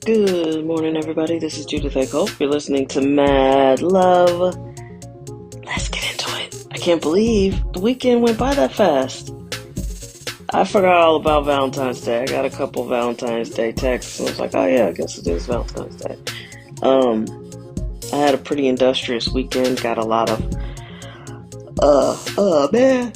Good morning, everybody. This is Judith A. Cole. You're listening to Mad Love. Let's get into it. I can't believe the weekend went by that fast. I forgot all about Valentine's Day. I got a couple Valentine's Day texts, and I was like, oh yeah, I guess it is Valentine's Day. I had a pretty industrious weekend. Got a lot of, man.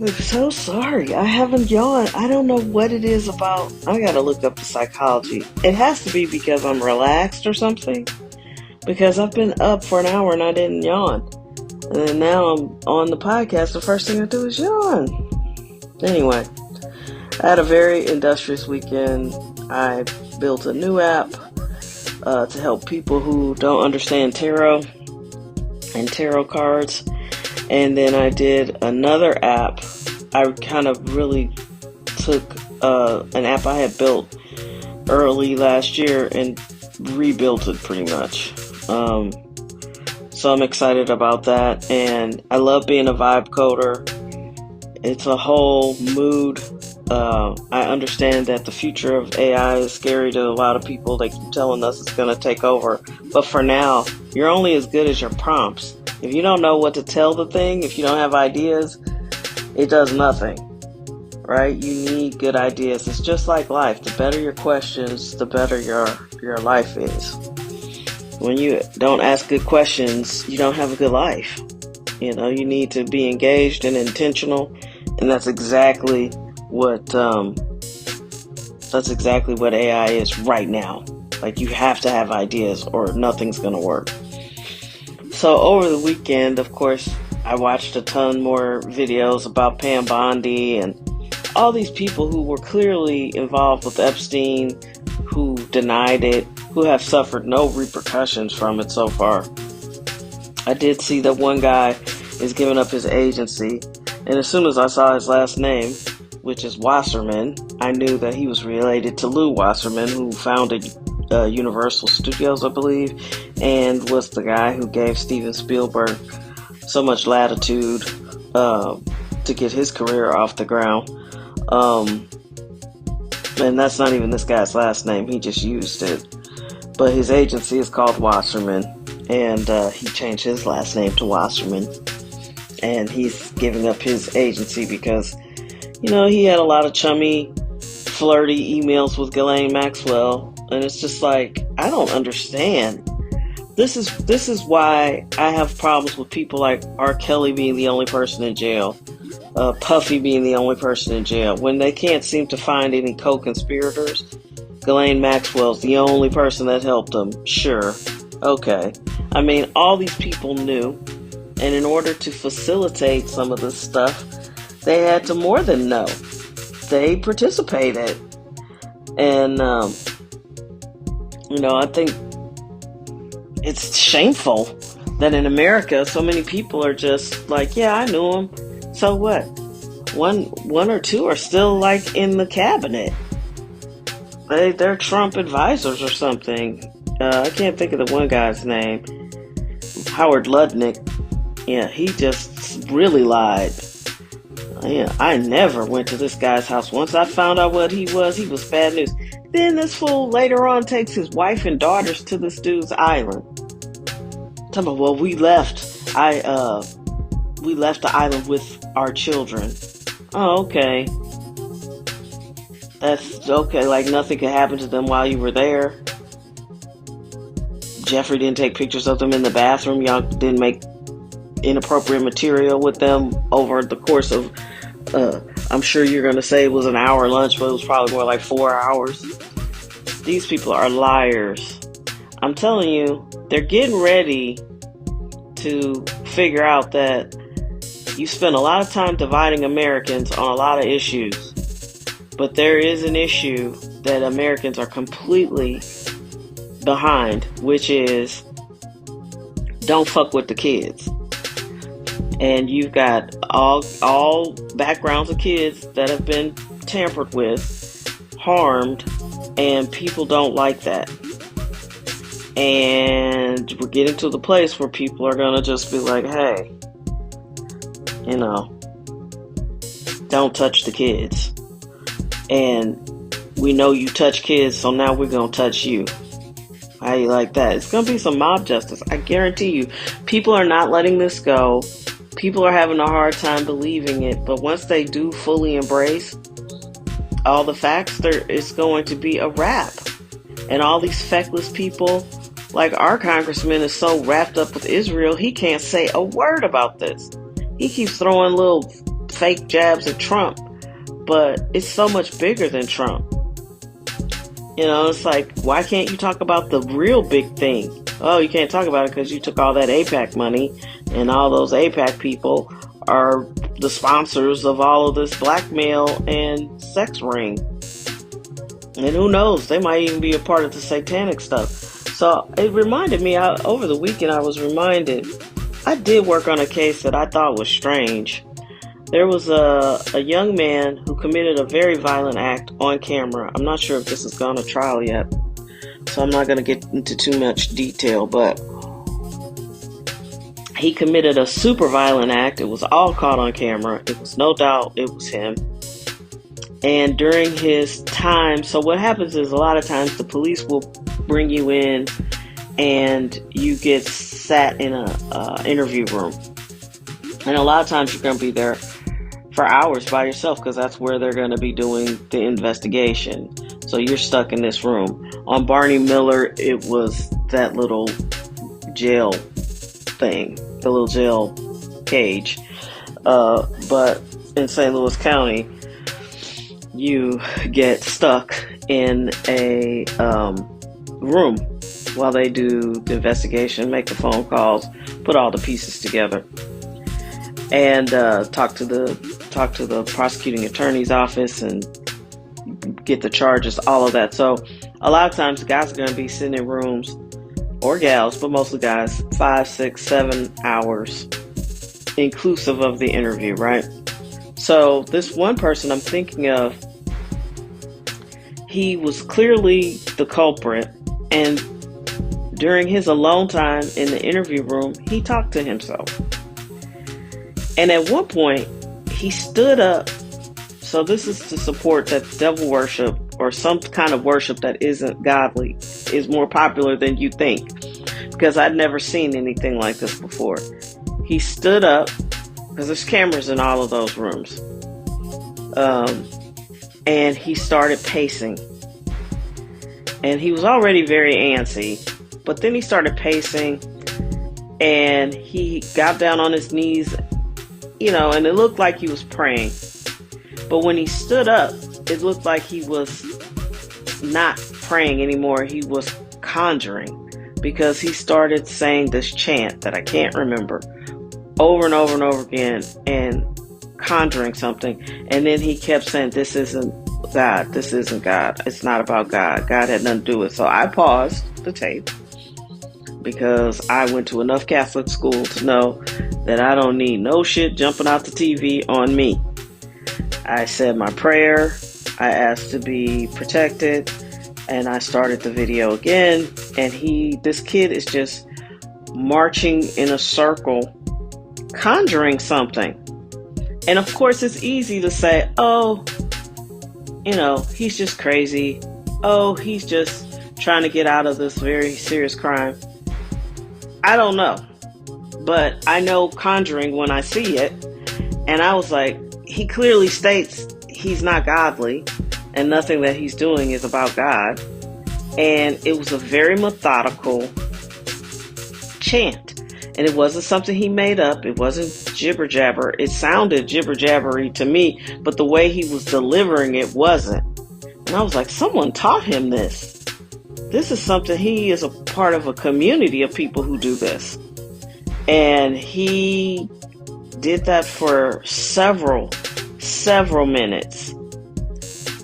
I'm so sorry. I haven't yawned. I don't know what it is about. I gotta look up the psychology. It has to be because I'm relaxed or something. Because I've been up for an hour and I didn't yawn. And then now I'm on the podcast. The first thing I do is yawn. Anyway, I had a very industrious weekend. I built a new app to help people who don't understand tarot and tarot cards. And then I did another app. I kind of really took an app I had built early last year and rebuilt it pretty much. So I'm excited about that. And I love being a vibe coder. It's a whole mood. I understand that the future of AI is scary to a lot of people. They keep telling us it's going to take over. But for now, you're only as good as your prompts. If you don't know what to tell the thing, if you don't have ideas, it does nothing, right? You need good ideas. It's just like life. The better your questions, the better your life is. When you don't ask good questions, you don't have a good life. You know, you need to be engaged and intentional, and that's exactly what AI is right now. Like, you have to have ideas or nothing's gonna work. So over the weekend, of course, I watched a ton more videos about Pam Bondi and all these people who were clearly involved with Epstein, who denied it, who have suffered no repercussions from it so far. I did see that one guy is giving up his agency, and as soon as I saw his last name, which is Wasserman, I knew that he was related to Lou Wasserman, who founded Universal Studios, I believe, and was the guy who gave Steven Spielberg so much latitude to get his career off the ground. And that's not even this guy's last name, he just used it. But his agency is called Wasserman, and he changed his last name to Wasserman. And he's giving up his agency because, you know, he had a lot of chummy, flirty emails with Ghislaine Maxwell. And it's just like, I don't understand. This is why I have problems with people like R. Kelly being the only person in jail, Puffy being the only person in jail. When they can't seem to find any co-conspirators, Ghislaine Maxwell's the only person that helped them. Sure, okay. I mean, all these people knew, and in order to facilitate some of this stuff, they had to more than know. They participated, and I think it's shameful that in America so many people are just like, yeah, I knew him. So what? One or two are still like in the cabinet. They're Trump advisors or something. I can't think of the one guy's name. Howard Lutnick. Yeah, he just really lied. Yeah, I never went to this guy's house. Once I found out what he was bad news. Then this fool later on takes his wife and daughters to this dude's island. Tell me, well, we left the island with our children. Oh, okay. That's okay. Like nothing could happen to them while you were there. Jeffrey didn't take pictures of them in the bathroom. Y'all didn't make inappropriate material with them over the course of, I'm sure you're going to say it was an hour lunch, but it was probably more like 4 hours. These people are liars. I'm telling you, they're getting ready to figure out that you spend a lot of time dividing Americans on a lot of issues, but there is an issue that Americans are completely behind, which is don't fuck with the kids. And you've got all backgrounds of kids that have been tampered with, harmed, and people don't like that. And we're getting to the place where people are going to just be like, hey, don't touch the kids. And we know you touch kids, so now we're going to touch you. How you like that? It's going to be some mob justice. I guarantee you. People are not letting this go. People are having a hard time believing it. But once they do fully embrace all the facts, it's going to be a wrap. And all these feckless people, like our congressman is so wrapped up with Israel, he can't say a word about this. He keeps throwing little fake jabs at Trump. But it's so much bigger than Trump. You know, it's like, why can't you talk about the real big thing? Oh, you can't talk about it because you took all that AIPAC money, and all those AIPAC people are the sponsors of all of this blackmail and sex ring. And who knows, they might even be a part of the satanic stuff. So it reminded me, over the weekend I was reminded, I did work on a case that I thought was strange. There was a young man who committed a very violent act on camera. I'm not sure if this has gone to trial yet, so I'm not going to get into too much detail, but he committed a super violent act. It was all caught on camera. It was no doubt it was him. And during his time, so what happens is a lot of times the police will bring you in and you get sat in a interview room. And a lot of times you're going to be there for hours by yourself because that's where they're going to be doing the investigation. So you're stuck in this room. On Barney Miller, it was that little jail thing, the little jail cage. But in St. Louis County, you get stuck in a room while they do the investigation, make the phone calls, put all the pieces together, and talk to the prosecuting attorney's office and get the charges, all of that. So a lot of times guys are going to be sitting in rooms, or gals, but mostly guys, 5, 6, 7 hours, inclusive of the interview, right? So this one person I'm thinking of, he was clearly the culprit, and during his alone time in the interview room, he talked to himself. And at one point, he stood up. So this is to support that devil worship, or some kind of worship that isn't godly, is more popular than you think. Because I'd never seen anything like this before. He stood up, because there's cameras in all of those rooms. And he started pacing. And he was already very antsy. But then he started pacing. And he got down on his knees, and it looked like he was praying. But when he stood up, it looked like he was not praying anymore. He was conjuring, because he started saying this chant that I can't remember over and over and over again, and conjuring something. And then he kept saying, this isn't God. This isn't God. It's not about God. God had nothing to do with it. So I paused the tape, because I went to enough Catholic school to know that I don't need no shit jumping out the TV on me. I said my prayer, I asked to be protected, and I started the video again. And this kid is just marching in a circle, conjuring something. And of course, it's easy to say, oh, he's just crazy. Oh, he's just trying to get out of this very serious crime. I don't know. But I know conjuring when I see it. And I was like, he clearly states he's not godly, and nothing that he's doing is about God. And it was a very methodical chant. And it wasn't something he made up. It wasn't jibber jabber. It sounded jibber jabbery to me, but the way he was delivering it wasn't. And I was like, someone taught him this. This is something, he is a part of a community of people who do this. And he did that for several minutes.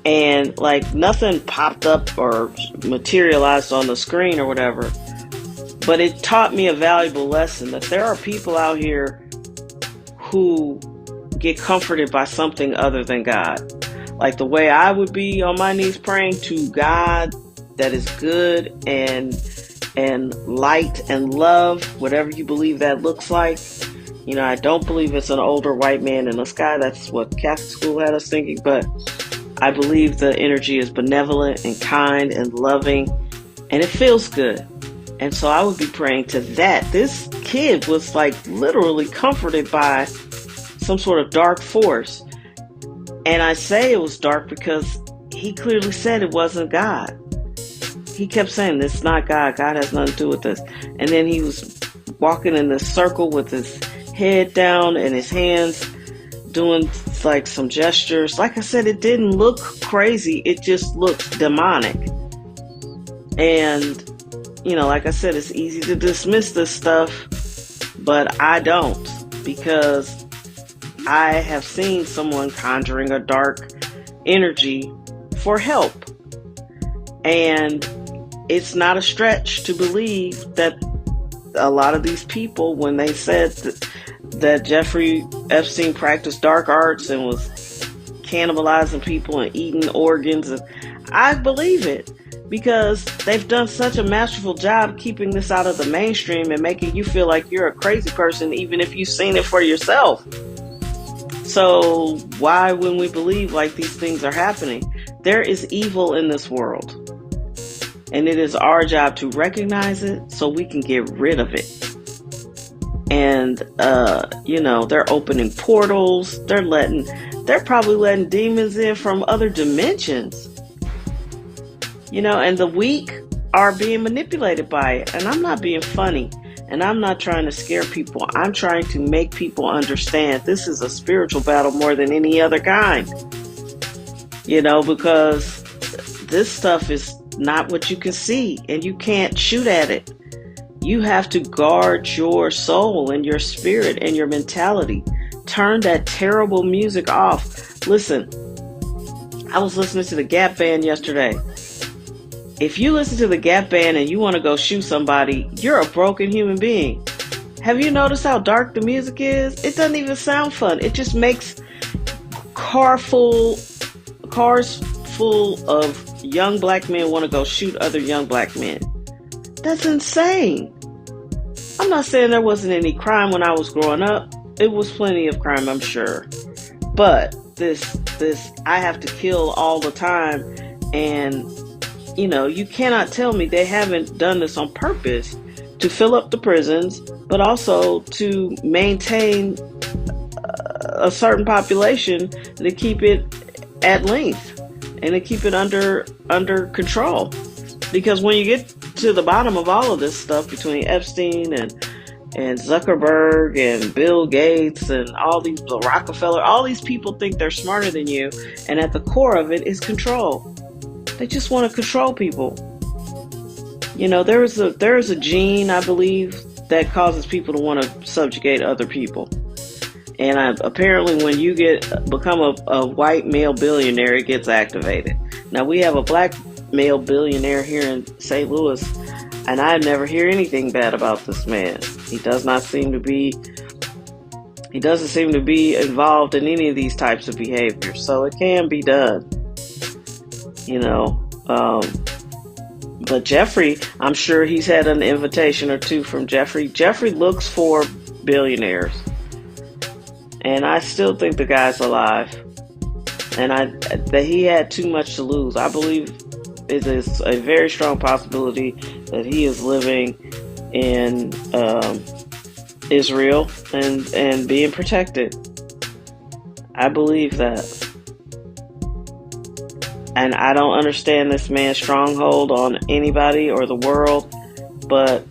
And like nothing popped up or materialized on the screen or whatever. But it taught me a valuable lesson, that there are people out here who get comforted by something other than God. Like the way I would be on my knees praying to God that is good and light and love, whatever you believe that looks like. I don't believe it's an older white man in the sky. That's what Catholic school had us thinking. But I believe the energy is benevolent and kind and loving, and it feels good. And so I would be praying to that. This kid was like literally comforted by some sort of dark force. And I say it was dark because he clearly said it wasn't God. He kept saying, "This is not God. God has nothing to do with this." And then he was walking in this circle with his head down and his hands doing like some gestures. Like I said, it didn't look crazy. It just looked demonic. And, like I said, it's easy to dismiss this stuff, but I don't, because I have seen someone conjuring a dark energy for help. And it's not a stretch to believe that a lot of these people, when they said that Jeffrey Epstein practiced dark arts and was cannibalizing people and eating organs, and I believe it, because they've done such a masterful job keeping this out of the mainstream and making you feel like you're a crazy person, even if you've seen it for yourself. So why, when we believe like these things are happening? There is evil in this world, and it is our job to recognize it so we can get rid of it. And they're opening portals. They're probably letting demons in from other dimensions. And the weak are being manipulated by it. And I'm not being funny, and I'm not trying to scare people. I'm trying to make people understand this is a spiritual battle more than any other kind. Because this stuff is not what you can see, and you can't shoot at it. You have to guard your soul and your spirit and your mentality. Turn that terrible music off. Listen, I was listening to the Gap Band yesterday. If you listen to the Gap Band and you want to go shoot somebody, you're a broken human being. Have you noticed how dark the music is? It doesn't even sound fun. It just makes cars full of young black men want to go shoot other young black men. That's insane. I'm not saying there wasn't any crime when I was growing up. It was plenty of crime, I'm sure. But this I have to kill all the time. And, you cannot tell me they haven't done this on purpose to fill up the prisons, but also to maintain a certain population to keep it at length and to keep it under control. Because when you get to the bottom of all of this stuff between Epstein and Zuckerberg and Bill Gates and all these Rockefeller, all these people think they're smarter than you, and at the core of it is control. They just want to control people. There is a gene, I believe, that causes people to want to subjugate other people. And apparently when you become a white male billionaire, it gets activated. Now we have a black male billionaire here in St. Louis, and I never hear anything bad about this man. He doesn't seem to be involved in any of these types of behaviors. So it can be done. But Jeffrey, I'm sure he's had an invitation or two from Jeffrey. Jeffrey looks for billionaires. And I still think the guy's alive. And that he had too much to lose. I believe it is a very strong possibility that he is living in Israel and being protected. I believe that. And I don't understand this man's stronghold on anybody or the world, but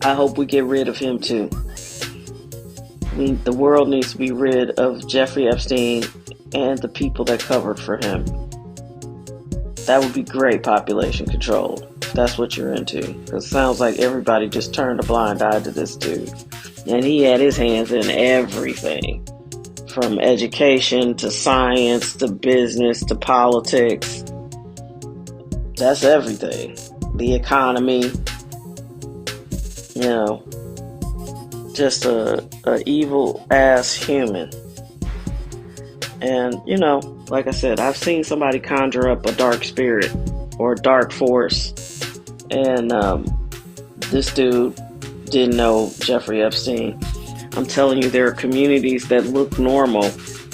I hope we get rid of him too. The world needs to be rid of Jeffrey Epstein and the people that covered for him. That would be great population control, if that's what you're into. Because it sounds like everybody just turned a blind eye to this dude. And he had his hands in everything. From education to science to business to politics. That's everything. The economy. Just a evil ass human. And, like I said, I've seen somebody conjure up a dark spirit or a dark force. And this dude didn't know Jeffrey Epstein. I'm telling you, there are communities that look normal,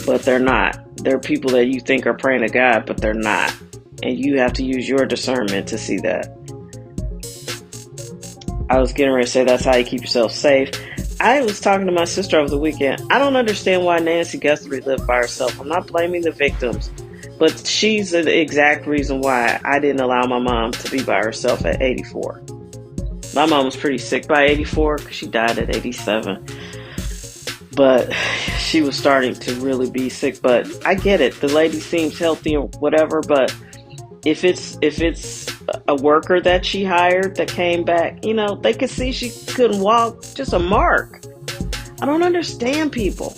but they're not. There are people that you think are praying to God, but they're not. And you have to use your discernment to see that. I was getting ready to say that's how you keep yourself safe. I was talking to my sister over the weekend. I don't understand why Nancy Guthrie lived by herself. I'm not blaming the victims, but she's the exact reason why I didn't allow my mom to be by herself at 84. My mom was pretty sick by 84 because she died at 87. But she was starting to really be sick. But I get it. The lady seems healthy or whatever. But if it's a worker that she hired that came back, they could see she couldn't walk. Just a mark. I don't understand people.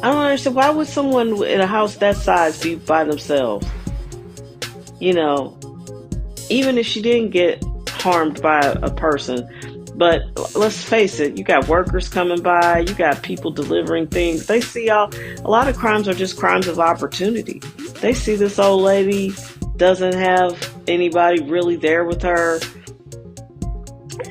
I don't understand. Why would someone in a house that size be by themselves? Even if she didn't get harmed by a person. But let's face it, you got workers coming by, you got people delivering things. They see a lot of crimes are just crimes of opportunity. They see this old lady doesn't have anybody really there with her.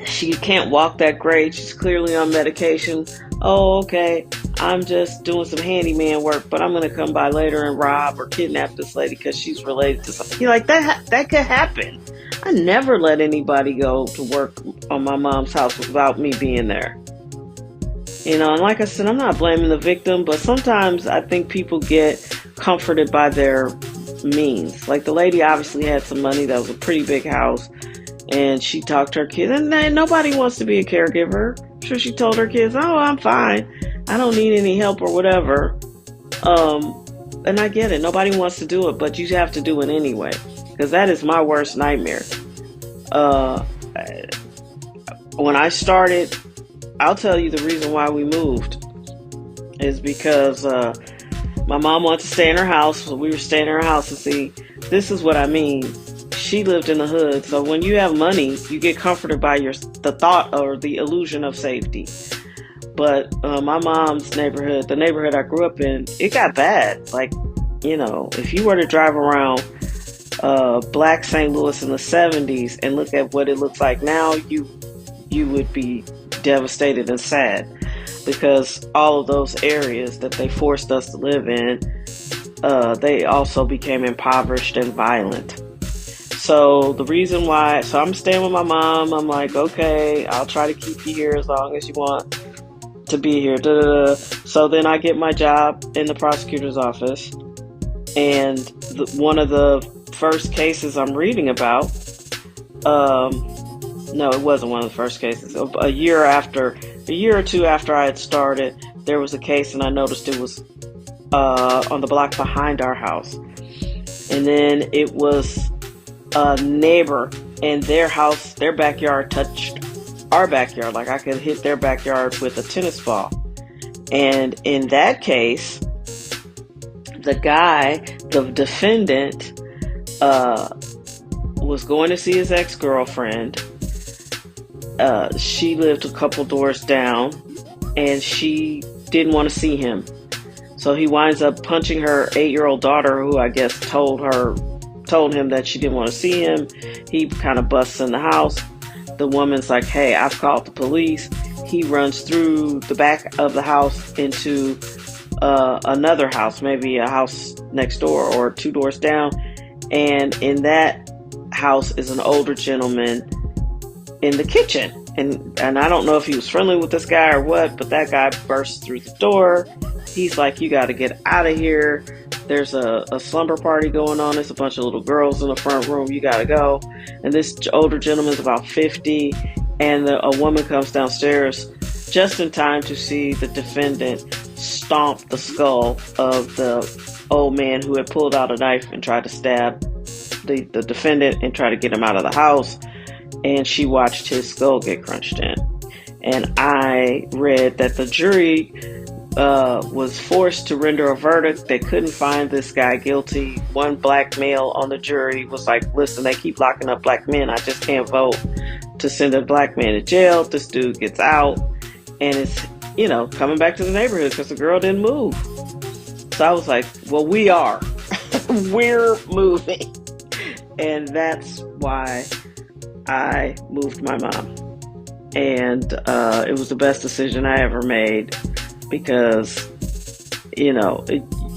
She can't walk that great. She's clearly on medication. Oh, okay. I'm just doing some handyman work, but I'm going to come by later and rob or kidnap this lady because she's related to something. Like that could happen. I never let anybody go to work on my mom's house without me being there. And like I said, I'm not blaming the victim, but sometimes I think people get comforted by their means. Like the lady obviously had some money. That was a pretty big house. And she talked to her kids. And nobody wants to be a caregiver. I'm sure she told her kids, oh, I'm fine. I don't need any help or whatever. And I get it. Nobody wants to do it, but you have to do it anyway. Because that is my worst nightmare. When I started, I'll tell you the reason why we moved is because my mom wanted to stay in her house. So we were staying in her house. And see, this is what I mean. She lived in the hood. So when you have money, you get comforted by the thought or the illusion of safety. But my mom's neighborhood, the neighborhood I grew up in, it got bad. Like, if you were to drive around Black St. Louis in the 70s and look at what it looks like now, you would be devastated and sad because all of those areas that they forced us to live in, they also became impoverished and violent. So the reason why, so I'm staying with my mom. I'm like, okay, I'll try to keep you here as long as you want to be here. So then I get my job in the prosecutor's office, and one of the first cases I'm reading about, no, it wasn't one of the first cases. A year or two after I had started, there was a case, and I noticed it was on the block behind our house. And then it was a neighbor, and their house, their backyard touched our backyard. Like I could hit their backyard with a tennis ball. And in that case, the defendant, was going to see his ex-girlfriend. She lived a couple doors down, and she didn't want to see him. So he winds up punching her 8-year-old daughter, who I guess told him that she didn't want to see him. He kind of busts in the house. The woman's like, hey, I've called the police. He runs through the back of the house into another house, maybe a house next door or 2 doors down. And in that house is an older gentleman in the kitchen. And I don't know if he was friendly with this guy or what, but that guy bursts through the door. He's like, you got to get out of here. There's a slumber party going on. There's a bunch of little girls in the front room. You got to go. And this older gentleman's about 50. And a woman comes downstairs just in time to see the defendant stomp the skull of the old man who had pulled out a knife and tried to stab the defendant and try to get him out of the house. And she watched his skull get crunched in. And I read that the jury was forced to render a verdict. They couldn't find this guy guilty. One black male on the jury was like, listen, they keep locking up black men. I just can't vote to send a black man to jail. This dude gets out. And it's, coming back to the neighborhood because the girl didn't move. So I was like, well, we are. We're moving. And that's why I moved my mom. And it was the best decision I ever made because, you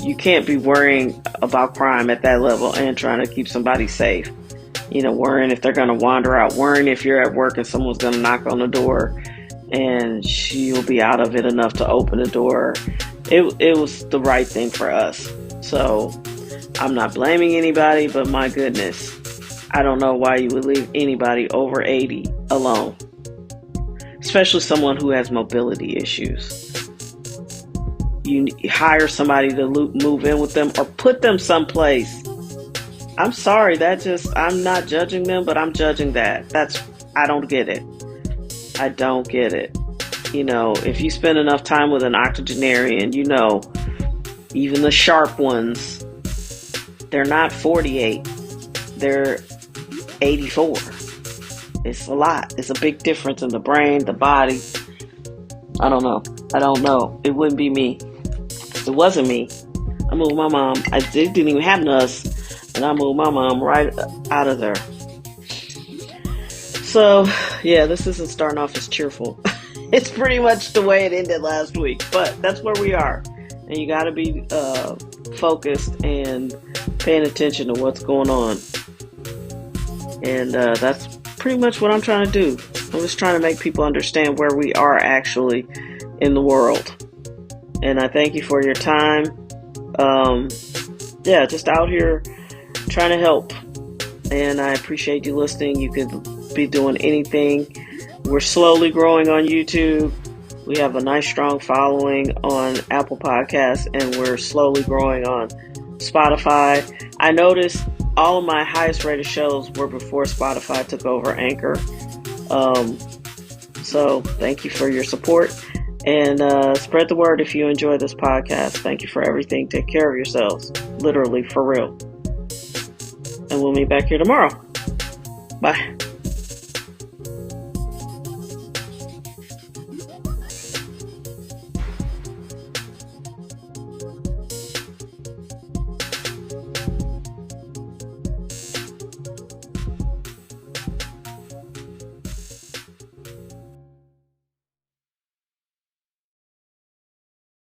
you can't be worrying about crime at that level and trying to keep somebody safe. Worrying if they're going to wander out, worrying if you're at work and someone's going to knock on the door and she'll be out of it enough to open the door. It was the right thing for us. So I'm not blaming anybody, but my goodness, I don't know why you would leave anybody over 80 alone, especially someone who has mobility issues. You hire somebody to move in with them or put them someplace. I'm sorry, I'm not judging them, but I'm judging that. I don't get it. I don't get it. If you spend enough time with an octogenarian, even the sharp ones, they're not 48. They're 84. It's a lot. It's a big difference in the brain, the body. I don't know. It wouldn't be me. It wasn't me. I moved my mom. It didn't even happen to us. And I moved my mom right out of there. So, yeah, this isn't starting off as cheerful. It's pretty much the way it ended last week. But that's where we are. And you got to be focused and paying attention to what's going on. And that's pretty much what I'm trying to do. I'm just trying to make people understand where we are actually in the world. And I thank you for your time. Just out here trying to help. And I appreciate you listening. You could be doing anything. We're slowly growing on YouTube. We have a nice strong following on Apple Podcasts, and we're slowly growing on Spotify. I noticed all of my highest rated shows were before Spotify took over Anchor. So thank you for your support, and spread the word if you enjoy this podcast. Thank you for everything. Take care of yourselves. Literally, for real. And we'll meet back here tomorrow. Bye.